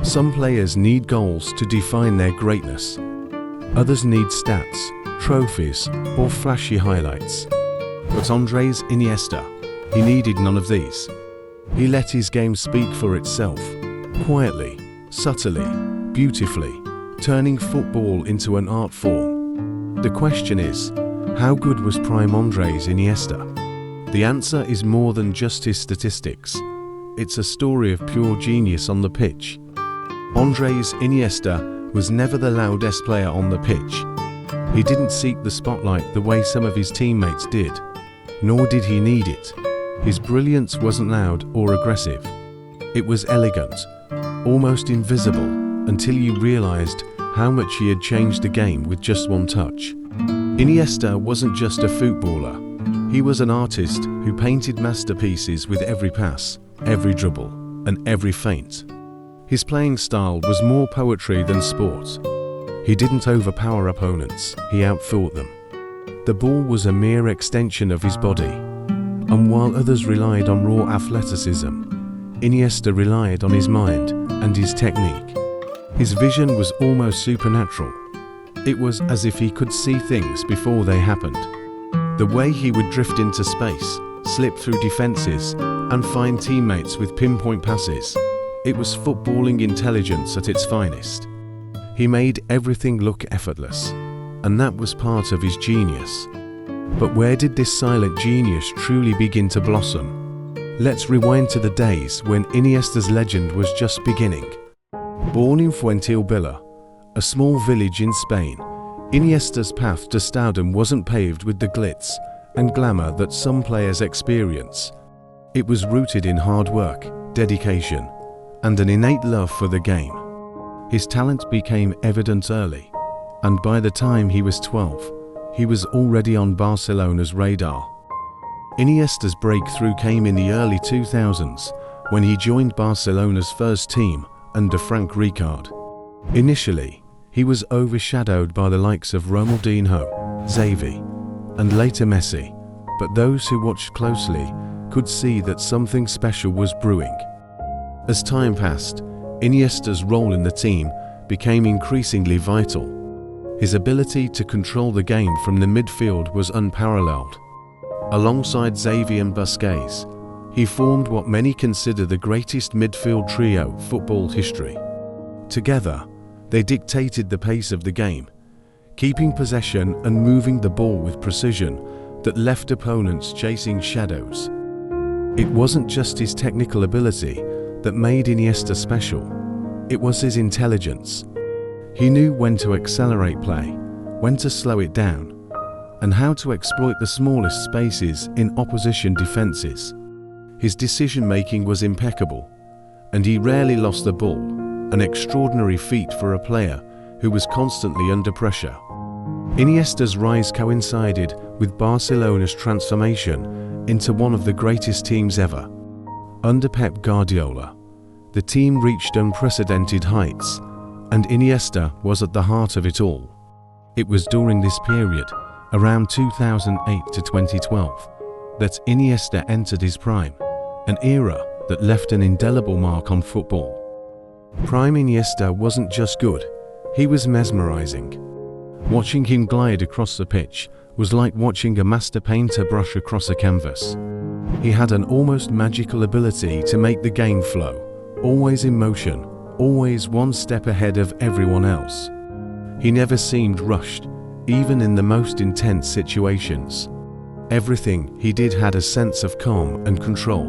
Some players need goals to define their greatness. Others need stats, trophies, or flashy highlights. But Andrés Iniesta, he needed none of these. He let his game speak for itself, quietly, subtly, beautifully, turning football into an art form. The question is, how good was prime Andrés Iniesta? The answer is more than just his statistics. It's a story of pure genius on the pitch. Andrés Iniesta was never the loudest player on the pitch. He didn't seek the spotlight the way some of his teammates did, nor did he need it. His brilliance wasn't loud or aggressive. It was elegant, almost invisible, until you realized how much he had changed the game with just one touch. Iniesta wasn't just a footballer. He was an artist who painted masterpieces with every pass, every dribble, and every feint. His playing style was more poetry than sport. He didn't overpower opponents, he outthought them. The ball was a mere extension of his body, and while others relied on raw athleticism, Iniesta relied on his mind and his technique. His vision was almost supernatural. It was as if he could see things before they happened. The way he would drift into space, slip through defenses, and find teammates with pinpoint passes. It was footballing intelligence at its finest. He made everything look effortless, and that was part of his genius. But where did this silent genius truly begin to blossom? Let's rewind to the days when Iniesta's legend was just beginning. Born in Fuengirola, a small village in Spain, Iniesta's path to stardom wasn't paved with the glitz and glamour that some players experience. It was rooted in hard work, dedication, and an innate love for the game. His talent became evident early, and by the time he was 12, he was already on Barcelona's radar. Iniesta's breakthrough came in the early 2000s when he joined Barcelona's first team under Frank Rijkaard. Initially, he was overshadowed by the likes of Ronaldinho, Xavi, and later Messi, but those who watched closely could see that something special was brewing. As time passed, Iniesta's role in the team became increasingly vital. His ability to control the game from the midfield was unparalleled. Alongside Xavi and Busquets, he formed what many consider the greatest midfield trio football history. Together, they dictated the pace of the game, keeping possession and moving the ball with precision that left opponents chasing shadows. It wasn't just his technical ability that made Iniesta special, it was his intelligence. He knew when to accelerate play, when to slow it down, and how to exploit the smallest spaces in opposition defenses. His decision-making was impeccable, and he rarely lost the ball, an extraordinary feat for a player who was constantly under pressure. Iniesta's rise coincided with Barcelona's transformation into one of the greatest teams ever. Under Pep Guardiola, the team reached unprecedented heights, and Iniesta was at the heart of it all. It was during this period, around 2008 to 2012, that Iniesta entered his prime, an era that left an indelible mark on football. Prime Iniesta wasn't just good, he was mesmerizing. Watching him glide across the pitch was like watching a master painter brush across a canvas. He had an almost magical ability to make the game flow, always in motion, always one step ahead of everyone else. He never seemed rushed, even in the most intense situations. Everything he did had a sense of calm and control.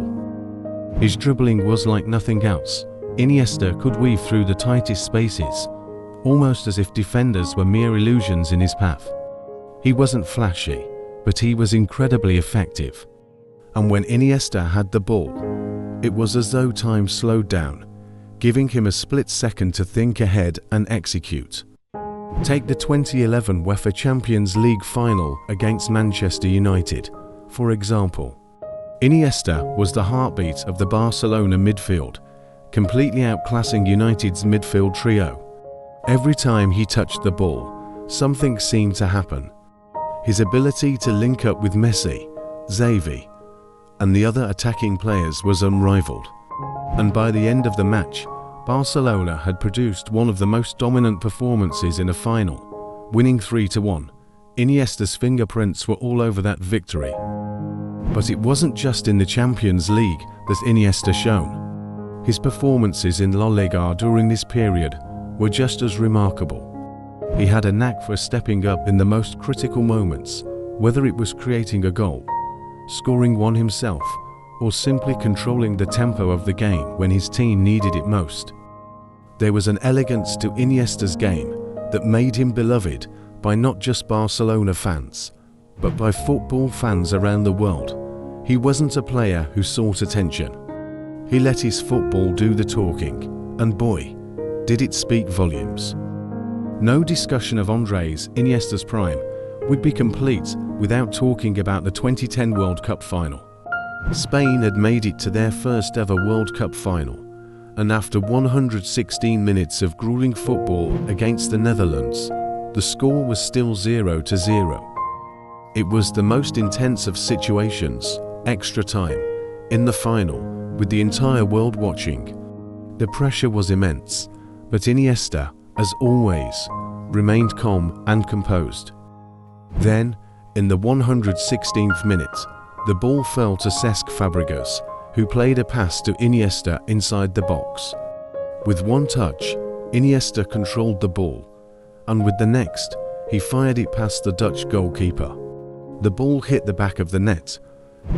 His dribbling was like nothing else. Iniesta could weave through the tightest spaces, almost as if defenders were mere illusions in his path. He wasn't flashy, but he was incredibly effective. And when Iniesta had the ball, it was as though time slowed down, giving him a split second to think ahead and execute. Take the 2011 UEFA Champions League final against Manchester United, for example. Iniesta was the heartbeat of the Barcelona midfield, completely outclassing United's midfield trio. Every time he touched the ball, something seemed to happen. His ability to link up with Messi, Xavi, and the other attacking players was unrivaled. And by the end of the match, Barcelona had produced one of the most dominant performances in a final, winning 3-1. Iniesta's fingerprints were all over that victory. But it wasn't just in the Champions League that Iniesta shone. His performances in La Liga during this period were just as remarkable. He had a knack for stepping up in the most critical moments, whether it was creating a goal, scoring one himself, or simply controlling the tempo of the game when his team needed it most. There was an elegance to Iniesta's game that made him beloved by not just Barcelona fans, but by football fans around the world. He wasn't a player who sought attention. He let his football do the talking, and boy, did it speak volumes. No discussion of Andrés Iniesta's prime would be complete without talking about the 2010 World Cup final. Spain had made it to their first ever World Cup final, and after 116 minutes of grueling football against the Netherlands, the score was still 0-0. It was the most intense of situations, extra time, in the final, with the entire world watching. The pressure was immense, but Iniesta, as always, remained calm and composed. Then, in the 116th minute, the ball fell to Cesc Fabregas, who played a pass to Iniesta inside the box. With one touch, Iniesta controlled the ball, and with the next, he fired it past the Dutch goalkeeper. The ball hit the back of the net,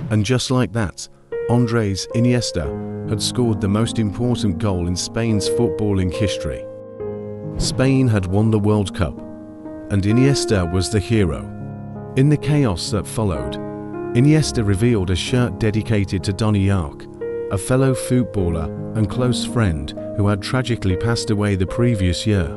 and just like that, Andrés Iniesta had scored the most important goal in Spain's footballing history. Spain had won the World Cup, and Iniesta was the hero. In the chaos that followed, Iniesta revealed a shirt dedicated to Donny Ark, a fellow footballer and close friend who had tragically passed away the previous year.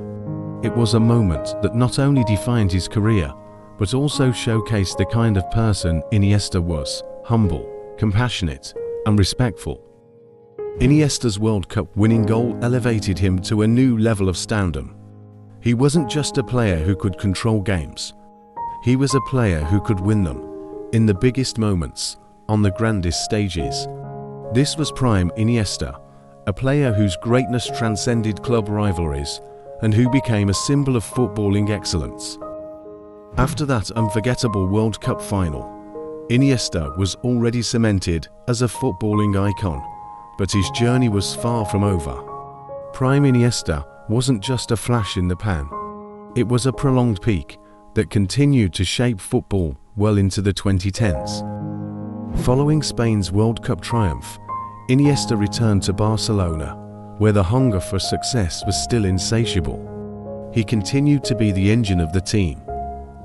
It was a moment that not only defined his career, but also showcased the kind of person Iniesta was: humble, compassionate, and respectful. Iniesta's World Cup winning goal elevated him to a new level of stardom. He wasn't just a player who could control games. He was a player who could win them, in the biggest moments, on the grandest stages. This was prime Iniesta, a player whose greatness transcended club rivalries, and who became a symbol of footballing excellence. After that unforgettable World Cup final, Iniesta was already cemented as a footballing icon, but his journey was far from over. Prime Iniesta wasn't just a flash in the pan. It was a prolonged peak that continued to shape football well into the 2010s. Following Spain's World Cup triumph, Iniesta returned to Barcelona, where the hunger for success was still insatiable. He continued to be the engine of the team,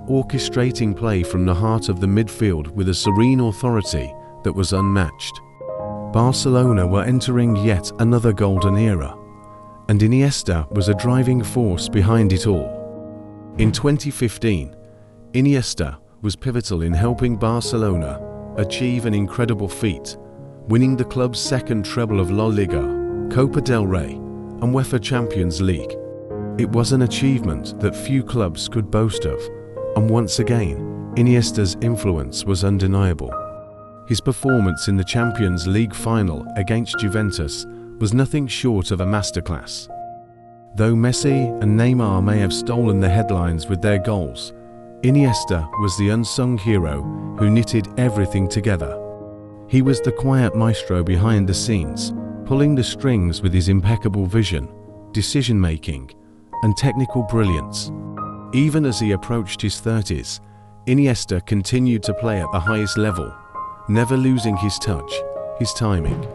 orchestrating play from the heart of the midfield with a serene authority that was unmatched. Barcelona were entering yet another golden era, and Iniesta was a driving force behind it all. In 2015, Iniesta was pivotal in helping Barcelona achieve an incredible feat, winning the club's second treble of La Liga, Copa del Rey, and UEFA Champions League. It was an achievement that few clubs could boast of, and once again, Iniesta's influence was undeniable. His performance in the Champions League final against Juventus was nothing short of a masterclass. Though Messi and Neymar may have stolen the headlines with their goals, Iniesta was the unsung hero who knitted everything together. He was the quiet maestro behind the scenes, pulling the strings with his impeccable vision, decision-making, and technical brilliance. Even as he approached his 30s, Iniesta continued to play at the highest level, never losing his touch, his timing,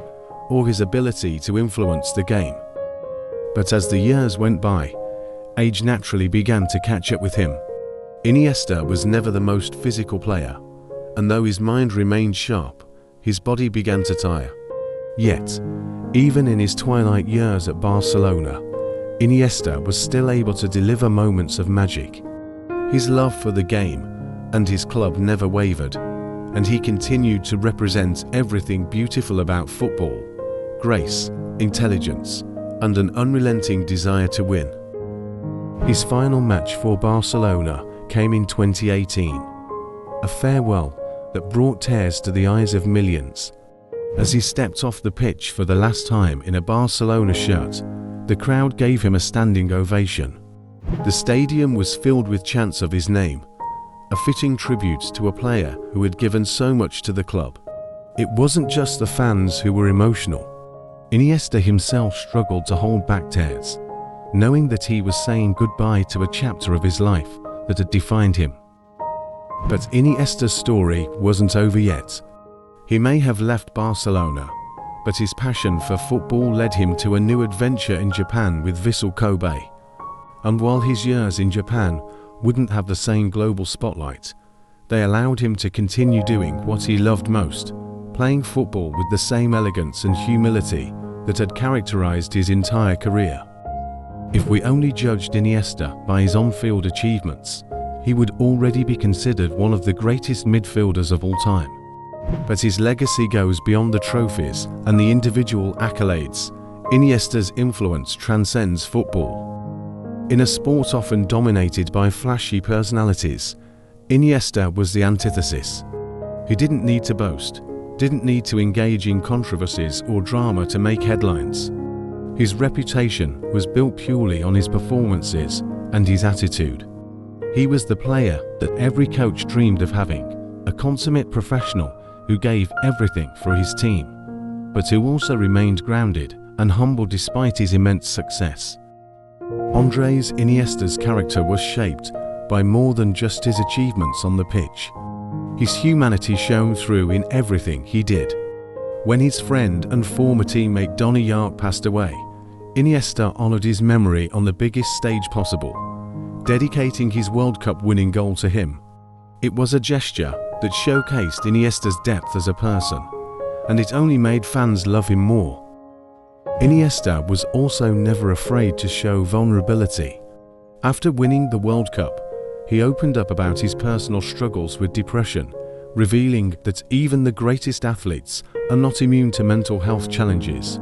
or his ability to influence the game. But as the years went by, age naturally began to catch up with him. Iniesta was never the most physical player, and though his mind remained sharp, his body began to tire. Yet, even in his twilight years at Barcelona, Iniesta was still able to deliver moments of magic. His love for the game and his club never wavered, and he continued to represent everything beautiful about football: grace, intelligence, and an unrelenting desire to win. His final match for Barcelona came in 2018, a farewell that brought tears to the eyes of millions. As he stepped off the pitch for the last time in a Barcelona shirt, The crowd gave him a standing ovation. The stadium was filled with chants of his name, a fitting tribute to a player who had given so much to the club. It wasn't just the fans who were emotional. Iniesta himself struggled to hold back tears, knowing that he was saying goodbye to a chapter of his life that had defined him. But Iniesta's story wasn't over yet. He may have left Barcelona, but his passion for football led him to a new adventure in Japan with Vissel Kobe. And while his years in Japan wouldn't have the same global spotlight, they allowed him to continue doing what he loved most, playing football with the same elegance and humility that had characterized his entire career. If we only judged Iniesta by his on-field achievements, he would already be considered one of the greatest midfielders of all time. But his legacy goes beyond the trophies and the individual accolades. Iniesta's influence transcends football. In a sport often dominated by flashy personalities, Iniesta was the antithesis. He didn't need to boast, didn't need to engage in controversies or drama to make headlines. His reputation was built purely on his performances and his attitude. He was the player that every coach dreamed of having, a consummate professional who gave everything for his team, but who also remained grounded and humble despite his immense success. Andrés Iniesta's character was shaped by more than just his achievements on the pitch. His humanity shone through in everything he did. When his friend and former teammate Donny Yark passed away, Iniesta honored his memory on the biggest stage possible, dedicating his World Cup winning goal to him. It was a gesture that showcased Iniesta's depth as a person, and it only made fans love him more. Iniesta was also never afraid to show vulnerability. After winning the World Cup, he opened up about his personal struggles with depression, revealing that even the greatest athletes are not immune to mental health challenges.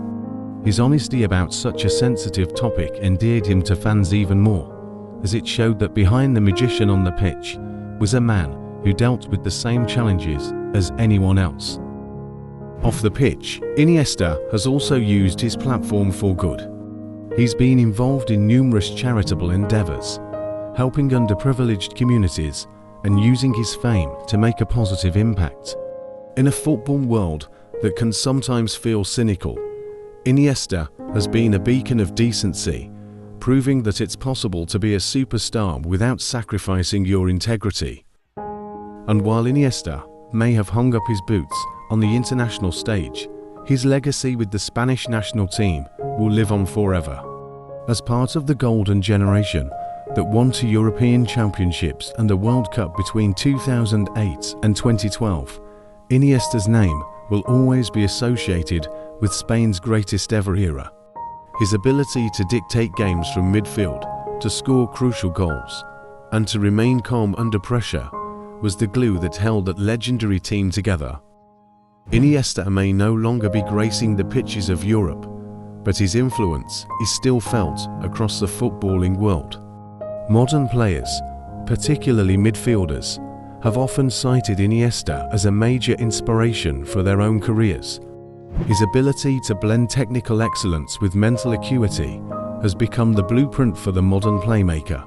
His honesty about such a sensitive topic endeared him to fans even more, as it showed that behind the magician on the pitch was a man who dealt with the same challenges as anyone else. Off the pitch, Iniesta has also used his platform for good. He's been involved in numerous charitable endeavors, helping underprivileged communities and using his fame to make a positive impact. In a football world that can sometimes feel cynical, Iniesta has been a beacon of decency, proving that it's possible to be a superstar without sacrificing your integrity. And while Iniesta may have hung up his boots on the international stage, his legacy with the Spanish national team will live on forever. As part of the golden generation that won 2 European Championships and a World Cup between 2008 and 2012, Iniesta's name will always be associated with Spain's greatest ever era. His ability to dictate games from midfield, to score crucial goals, and to remain calm under pressure was the glue that held that legendary team together. Iniesta may no longer be gracing the pitches of Europe, but his influence is still felt across the footballing world. Modern players, particularly midfielders, have often cited Iniesta as a major inspiration for their own careers. His ability to blend technical excellence with mental acuity has become the blueprint for the modern playmaker.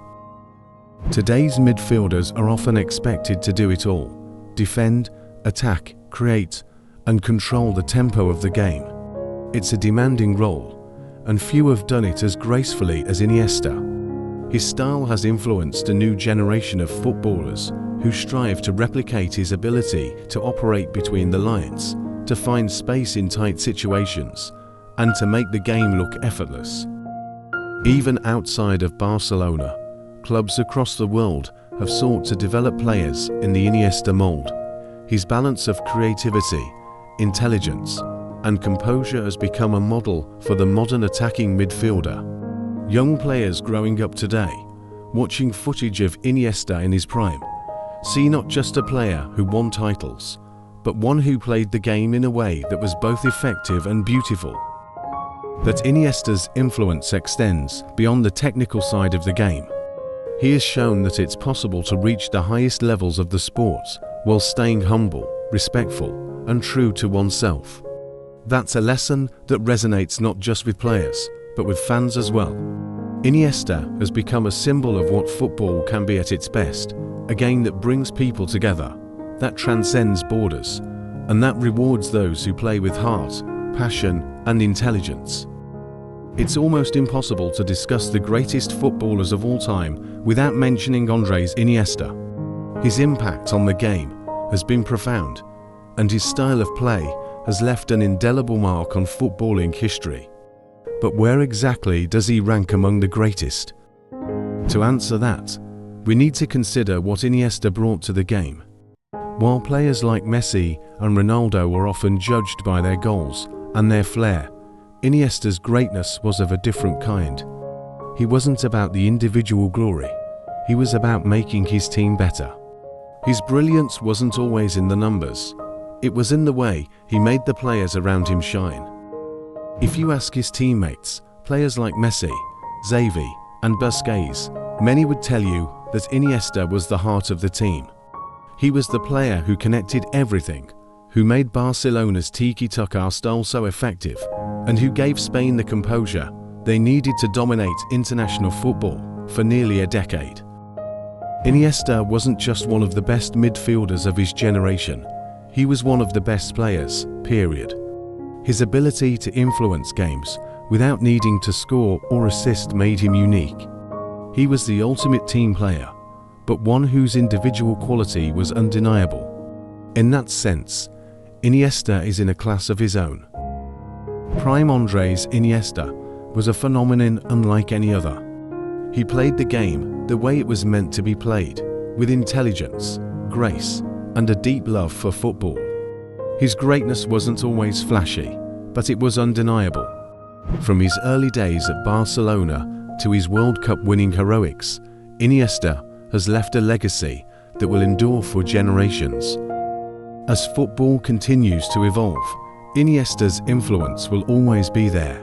Today's midfielders are often expected to do it all: defend, attack, create, and control the tempo of the game. It's a demanding role, and few have done it as gracefully as Iniesta. His style has influenced a new generation of footballers who strive to replicate his ability to operate between the lines, to find space in tight situations, and to make the game look effortless. Even outside of Barcelona, clubs across the world have sought to develop players in the Iniesta mold. His balance of creativity, intelligence, and composure has become a model for the modern attacking midfielder. Young players growing up today, watching footage of Iniesta in his prime, see not just a player who won titles, but one who played the game in a way that was both effective and beautiful. That Iniesta's influence extends beyond the technical side of the game. He has shown that it's possible to reach the highest levels of the sport while staying humble, respectful, and true to oneself. That's a lesson that resonates not just with players, but with fans as well. Iniesta has become a symbol of what football can be at its best, a game that brings people together, that transcends borders, and that rewards those who play with heart, passion, and intelligence. It's almost impossible to discuss the greatest footballers of all time without mentioning Andrés Iniesta. His impact on the game has been profound, and his style of play has left an indelible mark on footballing history. But where exactly does he rank among the greatest? To answer that, we need to consider what Iniesta brought to the game. While players like Messi and Ronaldo are often judged by their goals and their flair, Iniesta's greatness was of a different kind. He wasn't about the individual glory, he was about making his team better. His brilliance wasn't always in the numbers, it was in the way he made the players around him shine. If you ask his teammates, players like Messi, Xavi, and Busquets, many would tell you that Iniesta was the heart of the team. He was the player who connected everything, who made Barcelona's tiki-taka style so effective, and who gave Spain the composure they needed to dominate international football for nearly a decade. Iniesta wasn't just one of the best midfielders of his generation, he was one of the best players, period. His ability to influence games without needing to score or assist made him unique. He was the ultimate team player, but one whose individual quality was undeniable. In that sense, Iniesta is in a class of his own. Prime Andrés Iniesta was a phenomenon unlike any other. He played the game the way it was meant to be played, with intelligence, grace, and a deep love for football. His greatness wasn't always flashy, but it was undeniable. From his early days at Barcelona to his World Cup winning heroics, Iniesta has left a legacy that will endure for generations. As football continues to evolve, Iniesta's influence will always be there.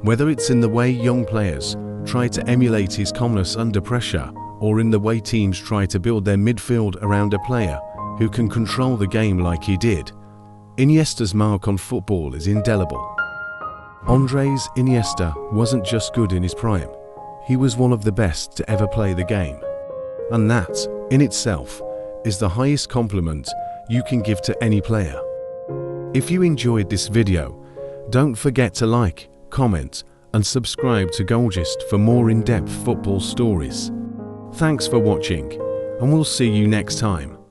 Whether it's in the way young players try to emulate his calmness under pressure, or in the way teams try to build their midfield around a player who can control the game like he did, Iniesta's mark on football is indelible. Andrés Iniesta wasn't just good in his prime, he was one of the best to ever play the game. And that, in itself, is the highest compliment you can give to any player. If you enjoyed this video, don't forget to like, comment, and subscribe to GoalGist for more in-depth football stories. Thanks for watching, and we'll see you next time.